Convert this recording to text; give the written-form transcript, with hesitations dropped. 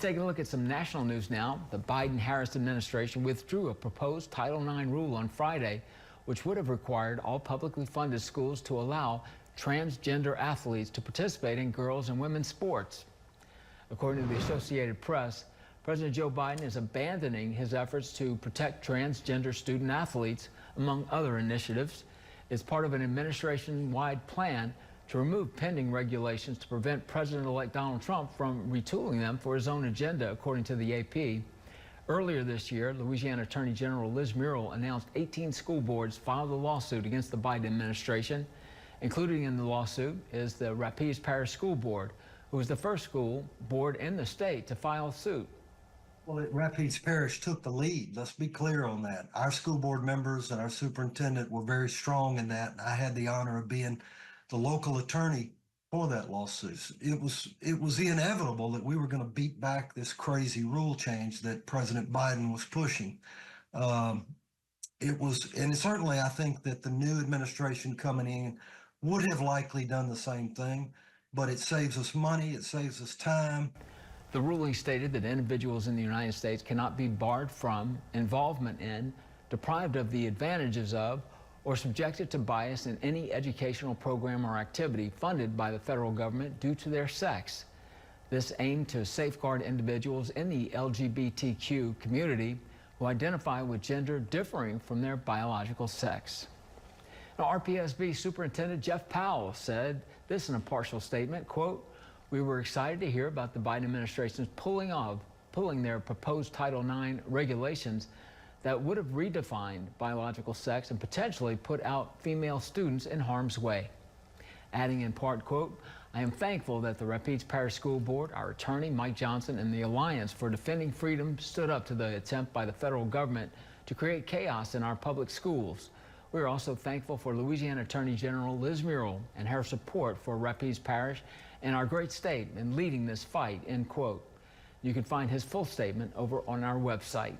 Taking a look at some national news now. The Biden-Harris administration withdrew a proposed Title IX rule on Friday, which would have required all publicly funded schools to allow transgender athletes to participate in girls' and women's sports. According to the Associated Press, President Joe Biden is abandoning his efforts to protect transgender student athletes, among other initiatives. It's part of an administration-wide plan to remove pending regulations to prevent President-elect Donald Trump from retooling them for his own agenda, according to the AP. Earlier this year, Louisiana Attorney General Murrill announced 18 school boards filed a lawsuit against the Biden administration. Included in the lawsuit is the Parish School Board, who is the first school board in the state to file suit. Well, Rapides Parish took the lead. Let's be clear on that. Our school board members and our superintendent were very strong in that. I had the honor of being the local attorney for that lawsuit. It was inevitable that we were going to beat back this crazy rule change that President Biden was pushing. And certainly I think that the new administration coming in would have likely done the same thing, but it saves us money, it saves us time. The ruling stated that individuals in the United States cannot be barred from, involvement in, deprived of the advantages of, or subjected to bias in any educational program or activity funded by the federal government due to their sex. This aimed to safeguard individuals in the LGBTQ community who identify with gender differing from their biological sex. Now, RPSB Superintendent Jeff Powell said this in a partial statement, quote, "We were excited to hear about the Biden administration's pulling their proposed Title IX regulations that would have redefined biological sex and potentially put out female students in harm's way." Adding in part, quote, "I am thankful that the Rapides Parish School Board, our attorney, Mike Johnson, and the Alliance for Defending Freedom stood up to the attempt by the federal government to create chaos in our public schools. We are also thankful for Louisiana Attorney General Murrill and her support for Rapides Parish and our great state in leading this fight," end quote. You can find his full statement over on our website.